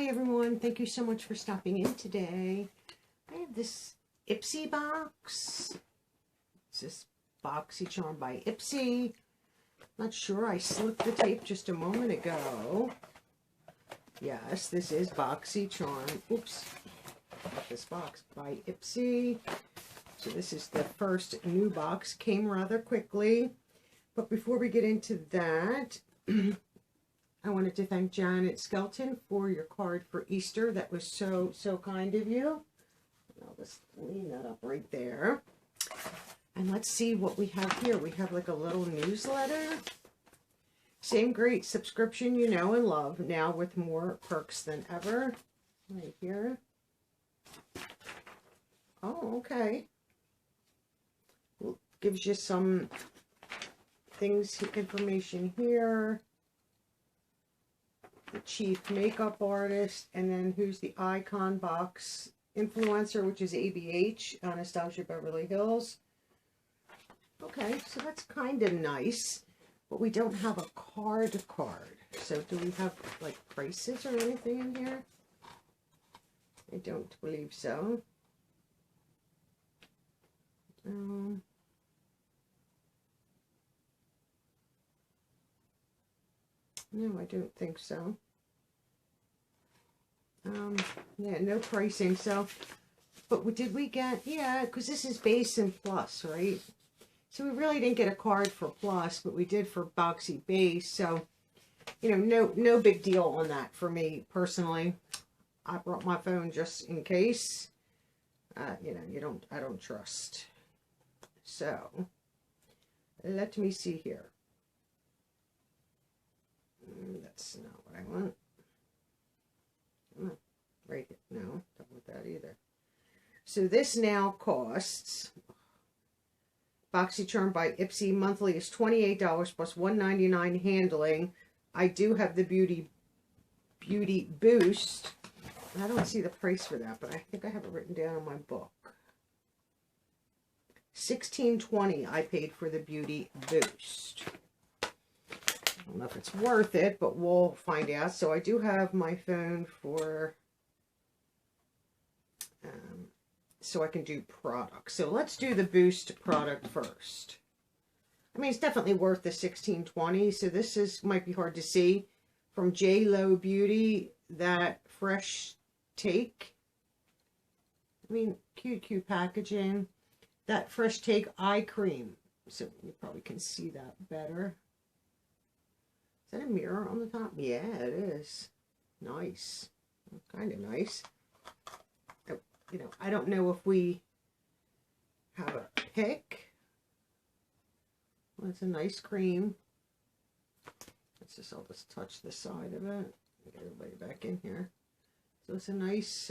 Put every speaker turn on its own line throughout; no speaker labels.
Hi everyone, thank you so much for stopping in today. I have this Ipsy box. It's this Boxycharm by Ipsy. Not sure, I slipped the tape just a moment ago. Yes, this is Boxycharm. Oops, this box by Ipsy. So this is the first new box, came rather quickly. But before we get into that, I wanted to thank Janet Skelton for your card for Easter. That was so kind of you. I'll just lean that up right there. And let's see what we have here. We have like a little newsletter. Same great subscription you know and love, now with more perks than ever. Right here. Oh, okay. Gives you some things, information here. The chief makeup artist, and then who's the icon box influencer, which is ABH, Anastasia Beverly Hills. Okay, so that's kind of nice, but we don't have a card. So do we have like prices or anything in here? I don't believe so. No, I don't think so. Yeah, no pricing. So, but did we get, yeah, because this is base and plus, right? So we really didn't get a card for plus, but we did for Boxy base. So, you know, no big deal on that for me personally. I brought my phone just in case. You know, I don't trust. So, let me see here. That's not what I want. Right, no, don't want that either. So this now costs, Boxycharm by Ipsy monthly is $28 plus $1.99 handling. I do have the beauty boost. I don't see the price for that, but I think I have it written down in my book. $16.20 I paid for the beauty boost. I don't know if it's worth it, but we'll find out. So I do have my phone for, so I can do products. So let's do the boost product first. I mean, it's definitely worth the $16.20. So this might be hard to see, from J Lo Beauty, that fresh take. I mean, cute packaging. That fresh take eye cream. So you probably can see that better. Is that a mirror on the top? Yeah, it is. Nice. Kind of nice. You know, I don't know if we have a pick. Well, it's a nice cream. I'll just touch the side of it. Get everybody back in here. So it's a nice,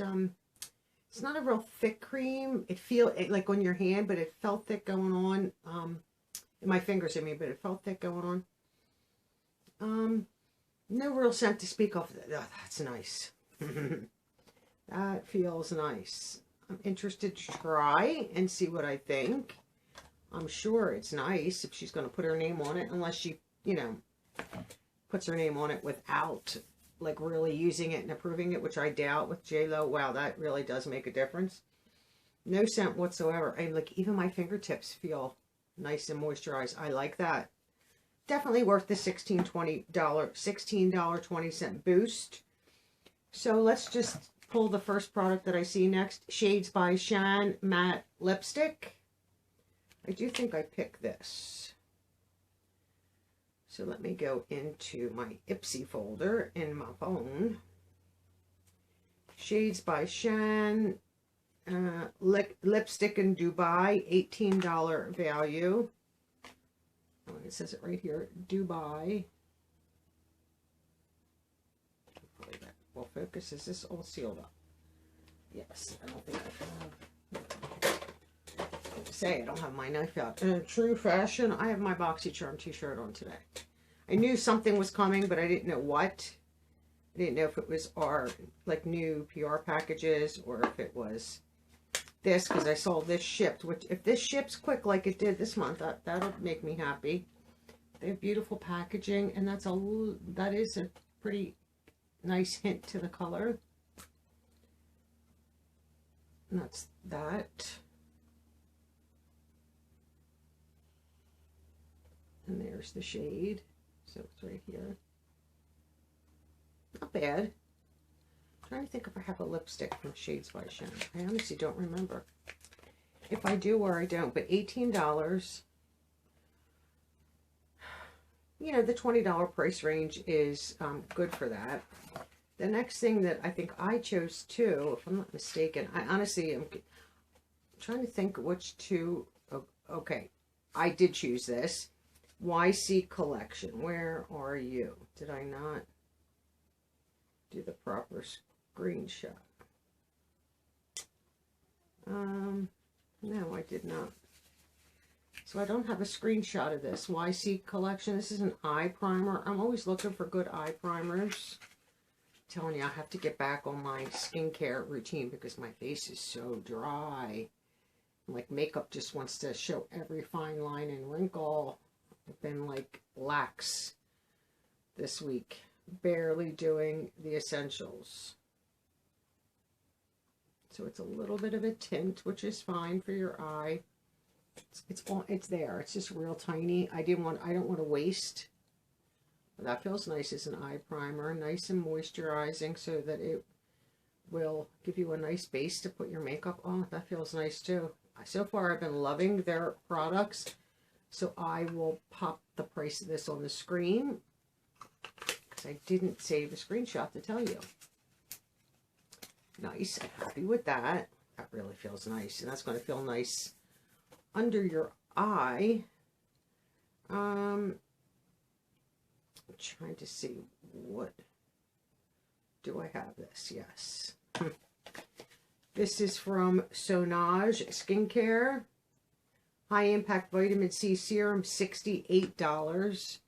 it's not a real thick cream. It feels like on your hand, but it felt thick going on. In my fingers, I mean, but it felt thick going on. No real scent to speak of. Oh, that's nice. That feels nice. I'm interested to try and see what I think. I'm sure it's nice if she's going to put her name on it, unless she, you know, puts her name on it without, like, really using it and approving it, which I doubt with J-Lo. Wow, that really does make a difference. No scent whatsoever. I like, even my fingertips feel nice and moisturized. I like that. Definitely worth the $16.20 boost. So let's just pull the first product that I see next. Shades by Shan Matte Lipstick. I do think I picked this. So let me go into my Ipsy folder in my phone. Shades by Shan. Lipstick in Dubai. $18 value. Oh, it says it right here. Dubai. Hopefully that will focus. Is this all sealed up? Yes. I don't think I have. I don't have my knife out. In true fashion, I have my Boxycharm t-shirt on today. I knew something was coming, but I didn't know what. I didn't know if it was our, like, new PR packages or if it was this, because I saw this shipped, which if this ships quick like it did this month, that'll make me happy. They have beautiful packaging, and that is a pretty nice hint to the color. And that's that. And there's the shade. So it's right here. Not bad. I'm trying to think if I have a lipstick from Shades by Shen. I honestly don't remember if I do or I don't, but $18. You know, the $20 price range is good for that. The next thing that I think I chose too, if I'm not mistaken, I honestly am trying to think which two. Okay, I did choose this. YC Collection. Where are you? Did I not do the proper screenshot? No, I did not. So I don't have a screenshot of this. YC Collection. This is an eye primer. I'm always looking for good eye primers. I'm telling you, I have to get back on my skincare routine because my face is so dry. Like, makeup just wants to show every fine line and wrinkle. I've been like lax this week. Barely doing the essentials. So it's a little bit of a tint, which is fine for your eye. It's there. It's just real tiny. I don't want to waste. That feels nice as an eye primer, nice and moisturizing, so that it will give you a nice base to put your makeup on. That feels nice too. So far, I've been loving their products, so I will pop the price of this on the screen because I didn't save a screenshot to tell you. Nice. I'm happy with that. That really feels nice, and that's going to feel nice under your eye. I'm trying to see, what do I have this? Yes. This is from Sonage Skincare. High Impact Vitamin C Serum, $68.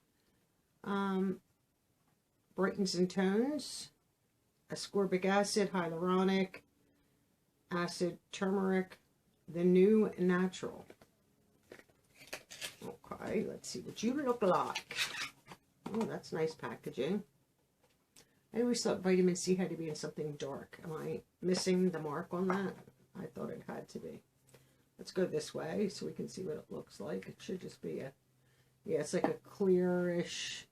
Brightens and tones. Ascorbic acid, hyaluronic acid, turmeric. The New Natural. Okay, let's see what you look like. Oh, that's nice packaging. I always thought vitamin C had to be in something dark. Am I missing the mark on that? I thought it had to be. Let's go this way so we can see what it looks like. It should just be a, yeah, it's like a clearish,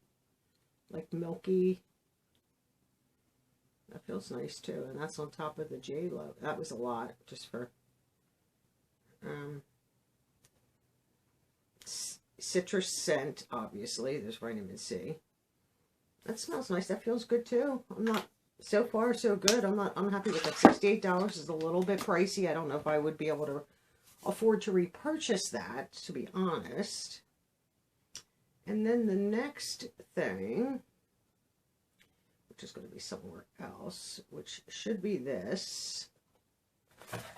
like milky. That feels nice too. And that's on top of the J-Lo. That was a lot just for citrus scent. Obviously there's vitamin C. That smells nice. That feels good too. I'm not, so far so good. I'm happy with that. $68 is a little bit pricey. I don't know if I would be able to afford to repurchase that, to be honest. And then the next thing, which is going to be somewhere else, which should be this.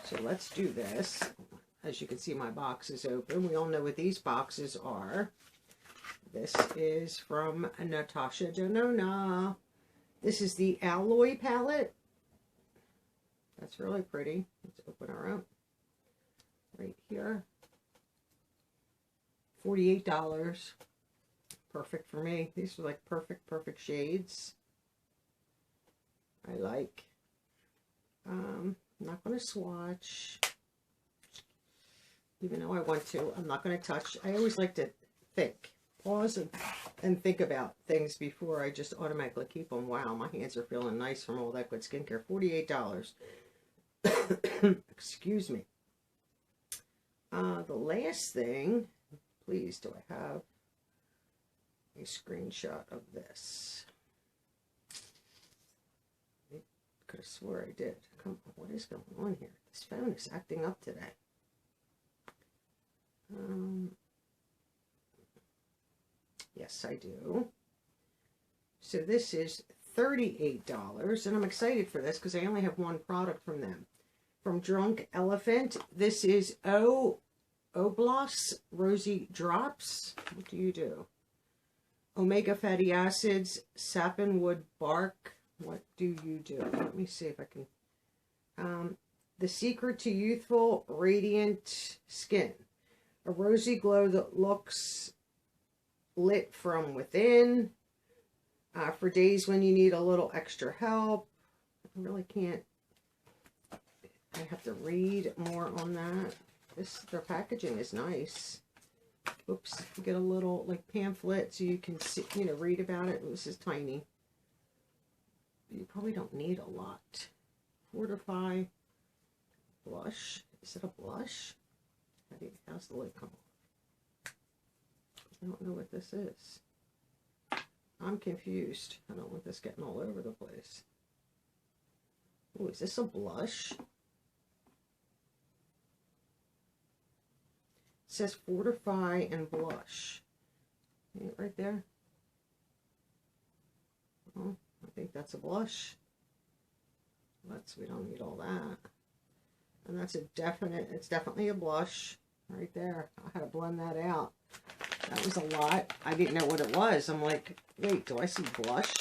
So let's do this. As you can see, my box is open. We all know what these boxes are. This is from Natasha Denona. This is the Alloy palette. That's really pretty. Let's open her up. Right here. $48. Perfect for me. These are like perfect shades. I like. I'm not going to swatch. Even though I want to, I'm not going to touch. I always like to think. Pause and think about things before I just automatically keep them. Wow, my hands are feeling nice from all that good skincare. $48. Excuse me. The last thing, please, do I have a screenshot of this? I could have swore I did. Come on, what is going on here? This phone is acting up today. Yes, I do. So this is $38, and I'm excited for this because I only have one product from them. From Drunk Elephant, this is Oblos Rosy Drops. What do you do? Omega fatty acids, sapwood bark. What do you do? Let me see if I can. The secret to youthful, radiant skin. A rosy glow that looks lit from within. for days when you need a little extra help. I really can't. I have to read more on that. Their packaging is nice. Oops, you get a little like pamphlet so you can see, read about it. This is tiny. You probably don't need a lot. Fortify blush. Is it a blush? How's the lid come off? I don't know what this is. I'm confused. I don't want this getting all over the place. Oh, is this a blush? It says Fortify and Blush. Right there. Oh, I think that's a blush. We don't need all that. And that's it's definitely a blush right there. I had to blend that out. That was a lot. I didn't know what it was. I'm like, wait, do I see blush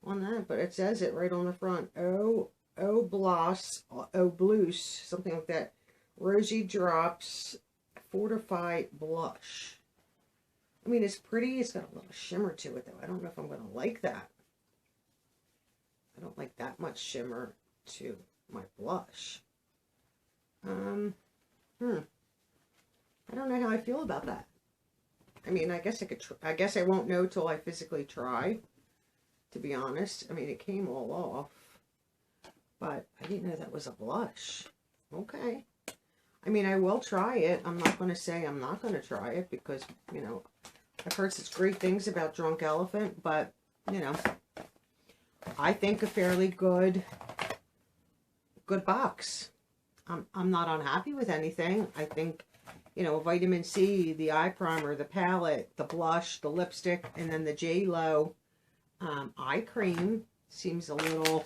on that? But it says it right on the front. Oh, Bloss, Blues, something like that. Rosy Drops Fortify Blush. I mean, it's pretty. It's got a little shimmer to it, though. I don't know if I'm going to like that. I don't like that much shimmer to my blush. I don't know how I feel about that. I mean, I guess I guess I won't know till I physically try, to be honest. I mean, it came all off, but I didn't know that was a blush. Okay. I mean, I will try it. I'm not going to say I'm not going to try it because, I've heard such great things about Drunk Elephant, but, I think a fairly good box. I'm not unhappy with anything. I think, vitamin C, the eye primer, the palette, the blush, the lipstick, and then the J.Lo eye cream seems a little,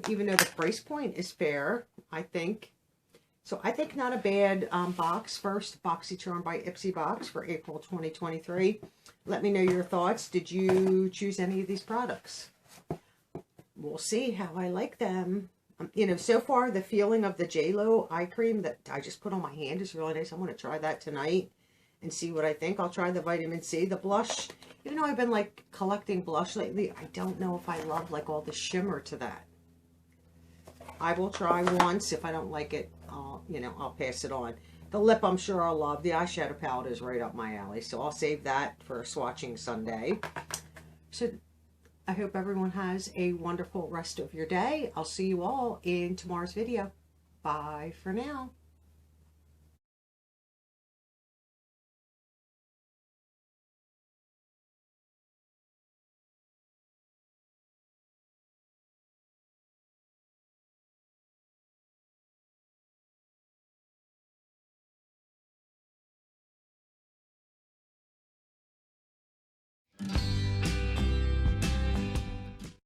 even though the price point is fair, I think. So I think not a bad box. First Boxycharm by Ipsy Box for April 2023. Let me know your thoughts. Did you choose any of these products? We'll see how I like them. So far the feeling of the J.Lo eye cream that I just put on my hand is really nice. I'm going to try that tonight and see what I think. I'll try the vitamin C. The blush, even though I've been like collecting blush lately, I don't know if I love like all the shimmer to that. I will try once. If I don't like it, I'll pass it on. The lip, I'm sure I'll love. The eyeshadow palette is right up my alley, so I'll save that for swatching Sunday. So I hope everyone has a wonderful rest of your day. I'll see you all in tomorrow's video. Bye for now.